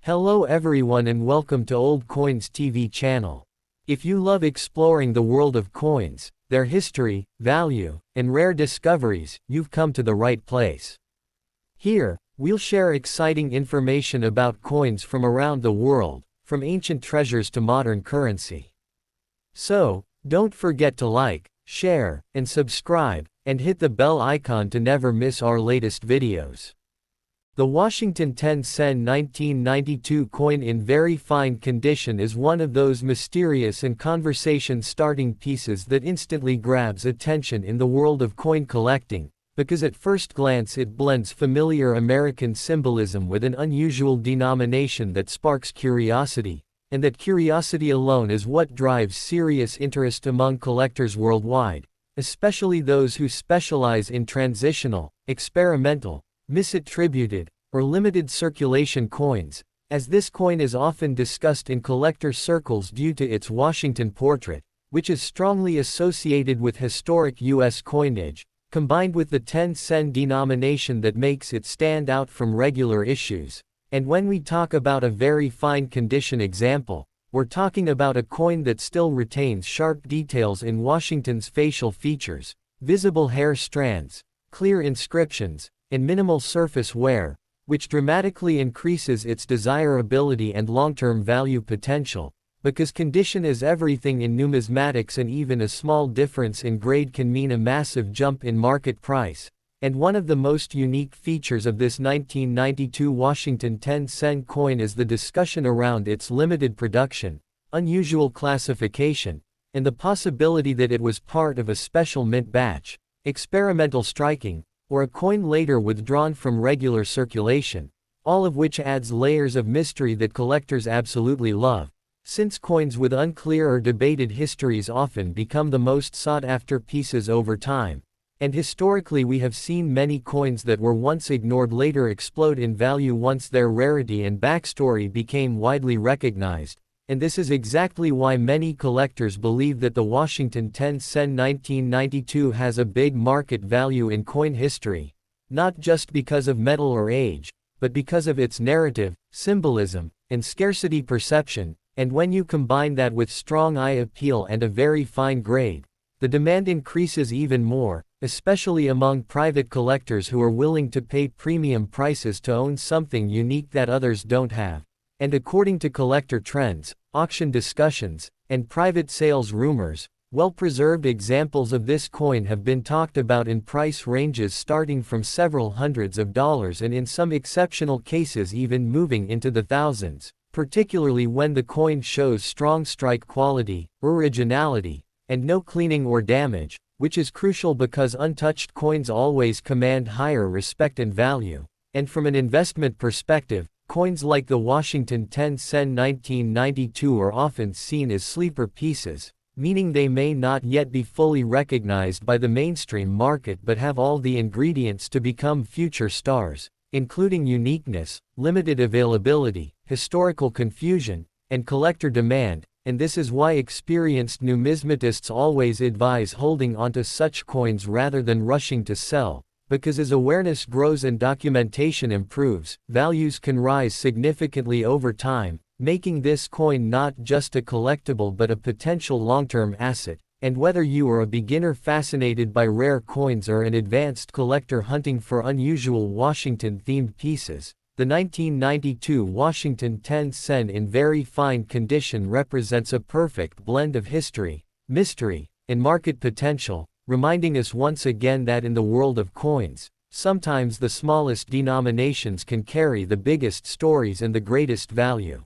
Hello everyone and welcome to Old Coins TV channel. If you love exploring the world of coins, their history, value, and rare discoveries, you've come to the right place. Here, we'll share exciting information about coins from around the world, from ancient treasures to modern currency. So, don't forget to like, share, and subscribe, and hit the bell icon to never miss our latest videos. The Washington 10 SEN 1992 coin in very fine condition is one of those mysterious and conversation-starting pieces that instantly grabs attention in the world of coin collecting, because at first glance it blends familiar American symbolism with an unusual denomination that sparks curiosity, and that curiosity alone is what drives serious interest among collectors worldwide, especially those who specialize in transitional, experimental, misattributed, or limited circulation coins, as this coin is often discussed in collector circles due to its Washington portrait, which is strongly associated with historic U.S. coinage, combined with the 10 SEN denomination that makes it stand out from regular issues. And when we talk about a very fine condition example, we're talking about a coin that still retains sharp details in Washington's facial features, visible hair strands, clear inscriptions, and minimal surface wear, which dramatically increases its desirability and long-term value potential, because condition is everything in numismatics and even a small difference in grade can mean a massive jump in market price. And one of the most unique features of this 1992 Washington 10 SEN coin is the discussion around its limited production, unusual classification, and the possibility that it was part of a special mint batch, experimental striking, or a coin later withdrawn from regular circulation, all of which adds layers of mystery that collectors absolutely love, since coins with unclear or debated histories often become the most sought-after pieces over time. And historically we have seen many coins that were once ignored later explode in value once their rarity and backstory became widely recognized. And this is exactly why many collectors believe that the Washington 10 SEN 1992 has a big market value in coin history, not just because of metal or age, but because of its narrative, symbolism, and scarcity perception. And when you combine that with strong eye appeal and a very fine grade, the demand increases even more, especially among private collectors who are willing to pay premium prices to own something unique that others don't have. And according to collector trends, auction discussions, and private sales rumors, well-preserved examples of this coin have been talked about in price ranges starting from several hundreds of dollars and in some exceptional cases even moving into the thousands, particularly when the coin shows strong strike quality, originality, and no cleaning or damage, which is crucial because untouched coins always command higher respect and value. And from an investment perspective, coins like the Washington 10 SEN 1992 are often seen as sleeper pieces, meaning they may not yet be fully recognized by the mainstream market but have all the ingredients to become future stars, including uniqueness, limited availability, historical confusion, and collector demand. And this is why experienced numismatists always advise holding onto such coins rather than rushing to sell. Because as awareness grows and documentation improves, values can rise significantly over time, making this coin not just a collectible but a potential long-term asset. And whether you are a beginner fascinated by rare coins or an advanced collector hunting for unusual Washington-themed pieces, the 1992 Washington 10 SEN in very fine condition represents a perfect blend of history, mystery, and market potential, reminding us once again that in the world of coins, sometimes the smallest denominations can carry the biggest stories and the greatest value.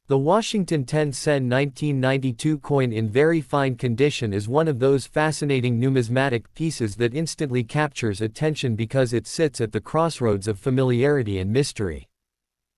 The Washington 10 SEN 1992 coin in very fine condition is one of those fascinating numismatic pieces that instantly captures attention because it sits at the crossroads of familiarity and mystery.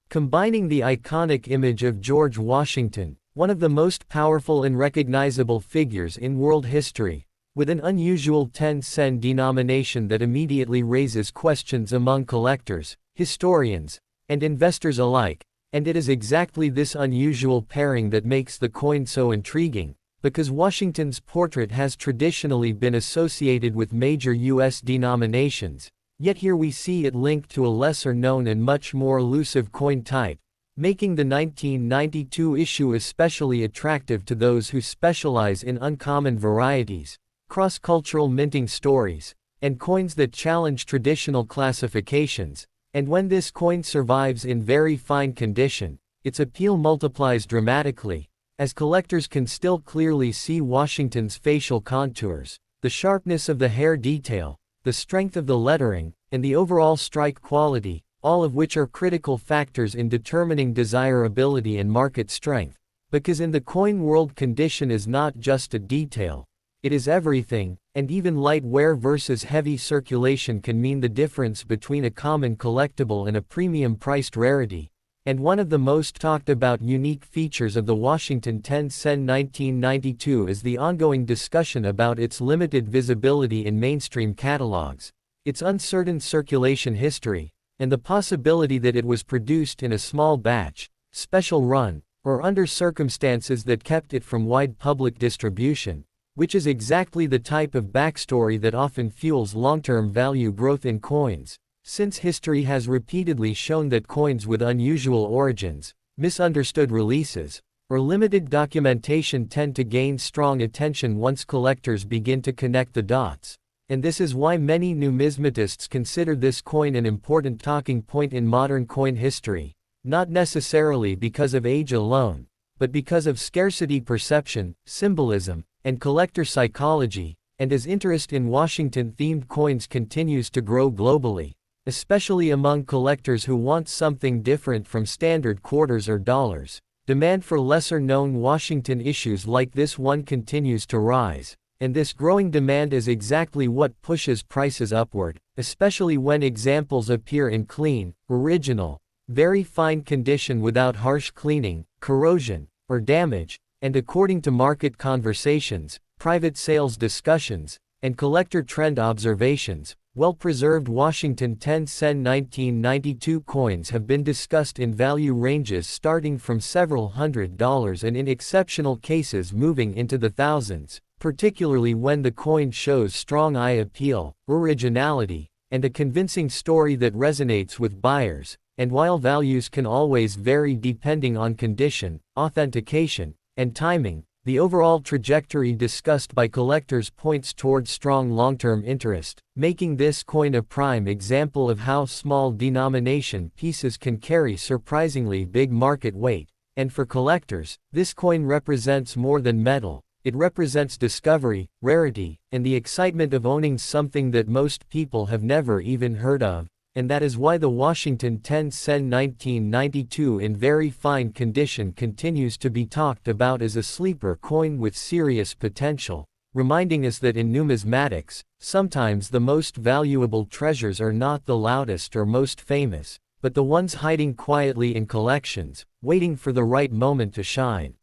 Combining the iconic image of George Washington, one of the most powerful and recognizable figures in world history, with an unusual 10 SEN denomination that immediately raises questions among collectors, historians, and investors alike. And it is exactly this unusual pairing that makes the coin so intriguing, because Washington's portrait has traditionally been associated with major U.S. denominations, yet here we see it linked to a lesser-known and much more elusive coin type, making the 1992 issue especially attractive to those who specialize in uncommon varieties, cross-cultural minting stories, and coins that challenge traditional classifications. And when this coin survives in very fine condition, its appeal multiplies dramatically, as collectors can still clearly see Washington's facial contours, the sharpness of the hair detail, the strength of the lettering, and the overall strike quality, all of which are critical factors in determining desirability and market strength. Because in the coin world, condition is not just a detail, it is everything, and even light wear versus heavy circulation can mean the difference between a common collectible and a premium-priced rarity. And one of the most talked about unique features of the Washington 10 SEN 1992 is the ongoing discussion about its limited visibility in mainstream catalogs, its uncertain circulation history, and the possibility that it was produced in a small batch, special run, or under circumstances that kept it from wide public distribution, which is exactly the type of backstory that often fuels long-term value growth in coins, since history has repeatedly shown that coins with unusual origins, misunderstood releases, or limited documentation tend to gain strong attention once collectors begin to connect the dots. And this is why many numismatists consider this coin an important talking point in modern coin history, not necessarily because of age alone, but because of scarcity perception, symbolism, and collector psychology. And as interest in Washington-themed coins continues to grow globally, especially among collectors who want something different from standard quarters or dollars, demand for lesser-known Washington issues like this one continues to rise. And this growing demand is exactly what pushes prices upward, especially when examples appear in clean, original, very fine condition without harsh cleaning, corrosion, or damage. And according to market conversations, private sales discussions, and collector trend observations, well-preserved Washington 10 SEN 1992 coins have been discussed in value ranges starting from several $100s and in exceptional cases moving into the thousands, particularly when the coin shows strong eye appeal, originality, and a convincing story that resonates with buyers. And while values can always vary depending on condition, authentication, and timing, the overall trajectory discussed by collectors points towards strong long-term interest, making this coin a prime example of how small denomination pieces can carry surprisingly big market weight. And for collectors, this coin represents more than metal. It represents discovery, rarity, and the excitement of owning something that most people have never even heard of. And that is why the Washington 10 SEN 1992 in very fine condition continues to be talked about as a sleeper coin with serious potential, reminding us that in numismatics, sometimes the most valuable treasures are not the loudest or most famous, but the ones hiding quietly in collections, waiting for the right moment to shine.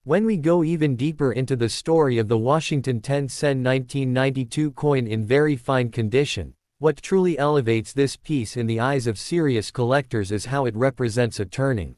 When we go even deeper into the story of the Washington 10 SEN 1992 coin in very fine condition, what truly elevates this piece in the eyes of serious collectors is how it represents a turning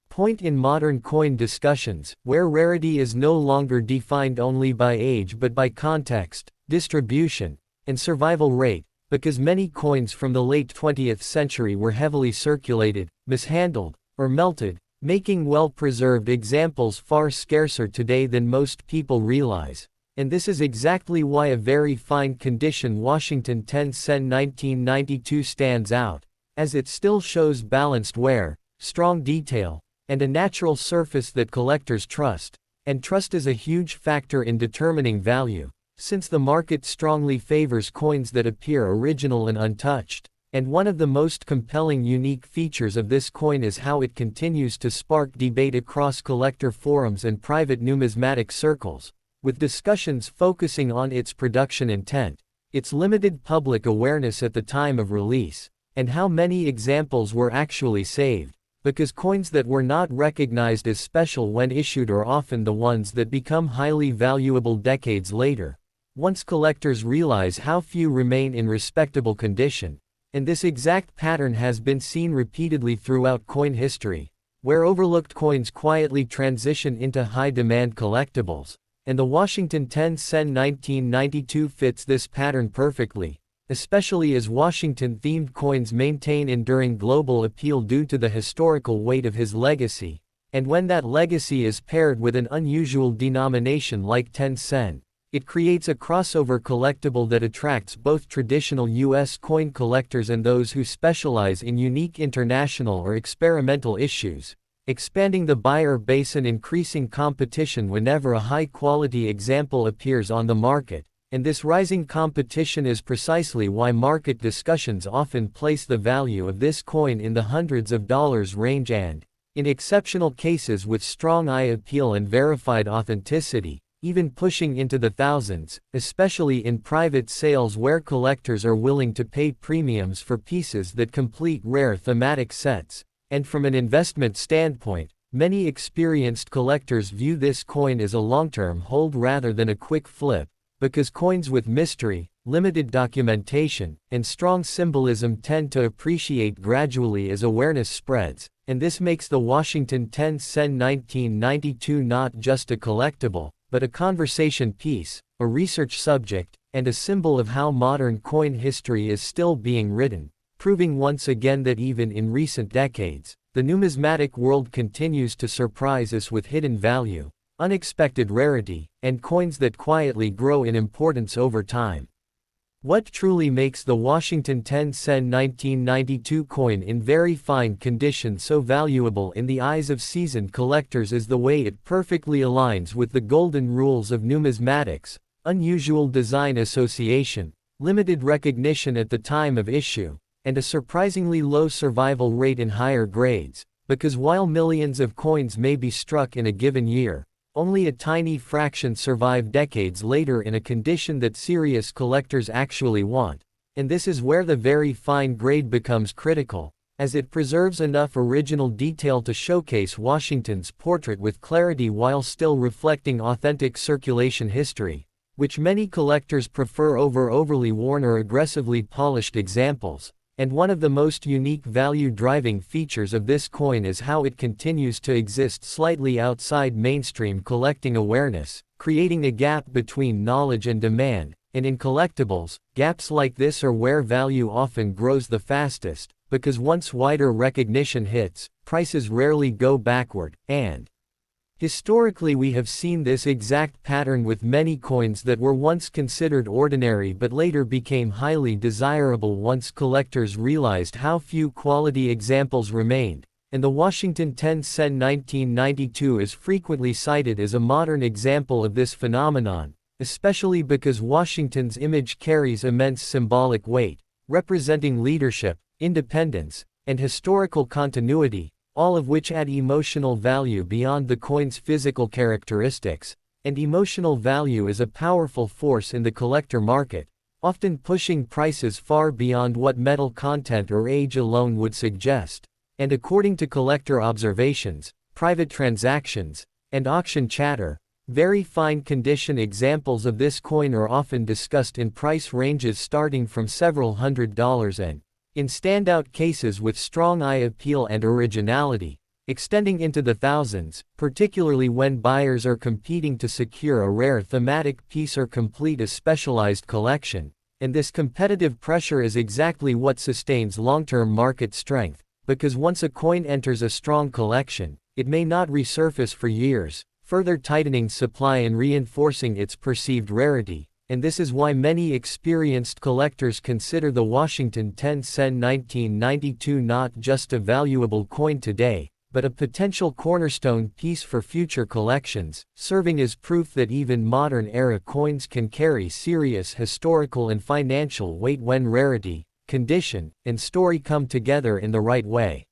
point in modern coin discussions, where rarity is no longer defined only by age but by context, distribution, and survival rate, because many coins from the late 20th century were heavily circulated, mishandled, or melted, making well-preserved examples far scarcer today than most people realize. And this is exactly why a very fine condition Washington 10 SEN 1992 stands out, as it still shows balanced wear, strong detail, and a natural surface that collectors trust. And trust is a huge factor in determining value, since the market strongly favors coins that appear original and untouched. And one of the most compelling unique features of this coin is how it continues to spark debate across collector forums and private numismatic circles, with discussions focusing on its production intent, its limited public awareness at the time of release, and how many examples were actually saved, because coins that were not recognized as special when issued are often the ones that become highly valuable decades later, once collectors realize how few remain in respectable condition. And this exact pattern has been seen repeatedly throughout coin history, where overlooked coins quietly transition into high-demand collectibles. And the Washington 10 SEN 1992 fits this pattern perfectly, especially as Washington-themed coins maintain enduring global appeal due to the historical weight of his legacy, and when that legacy is paired with an unusual denomination like 10 sen, it creates a crossover collectible that attracts both traditional U.S. coin collectors and those who specialize in unique international or experimental issues, expanding the buyer base and increasing competition whenever a high-quality example appears on the market. And this rising competition is precisely why market discussions often place the value of this coin in the hundreds of dollars range and, in exceptional cases with strong eye appeal and verified authenticity, even pushing into the thousands, especially in private sales where collectors are willing to pay premiums for pieces that complete rare thematic sets. And from an investment standpoint, many experienced collectors view this coin as a long-term hold rather than a quick flip, because coins with mystery, limited documentation, and strong symbolism tend to appreciate gradually as awareness spreads, and this makes the Washington 10 sen 1992 not just a collectible, but a conversation piece, a research subject, and a symbol of how modern coin history is still being written, proving once again that even in recent decades, the numismatic world continues to surprise us with hidden value, unexpected rarity, and coins that quietly grow in importance over time. What truly makes the Washington 10 sen 1992 coin in very fine condition so valuable in the eyes of seasoned collectors is the way it perfectly aligns with the golden rules of numismatics: unusual design association, limited recognition at the time of issue, and a surprisingly low survival rate in higher grades, because while millions of coins may be struck in a given year, only a tiny fraction survive decades later in a condition that serious collectors actually want. And this is where the very fine grade becomes critical, as it preserves enough original detail to showcase Washington's portrait with clarity while still reflecting authentic circulation history, which many collectors prefer over overly worn or aggressively polished examples. And one of the most unique value-driving features of this coin is how it continues to exist slightly outside mainstream collecting awareness, creating a gap between knowledge and demand. And in collectibles, gaps like this are where value often grows the fastest, because once wider recognition hits, prices rarely go backward, and historically we have seen this exact pattern with many coins that were once considered ordinary but later became highly desirable once collectors realized how few quality examples remained, and the Washington 10 sen 1992 is frequently cited as a modern example of this phenomenon, especially because Washington's image carries immense symbolic weight, representing leadership, independence, and historical continuity, all of which add emotional value beyond the coin's physical characteristics. And emotional value is a powerful force in the collector market, often pushing prices far beyond what metal content or age alone would suggest. And according to collector observations, private transactions, and auction chatter, very fine condition examples of this coin are often discussed in price ranges starting from several $100s and, in standout cases with strong eye appeal and originality, extending into the thousands, particularly when buyers are competing to secure a rare thematic piece or complete a specialized collection. And this competitive pressure is exactly what sustains long-term market strength, because once a coin enters a strong collection, it may not resurface for years, further tightening supply and reinforcing its perceived rarity. And this is why many experienced collectors consider the Washington 10 sen 1992 not just a valuable coin today, but a potential cornerstone piece for future collections, serving as proof that even modern-era coins can carry serious historical and financial weight when rarity, condition, and story come together in the right way.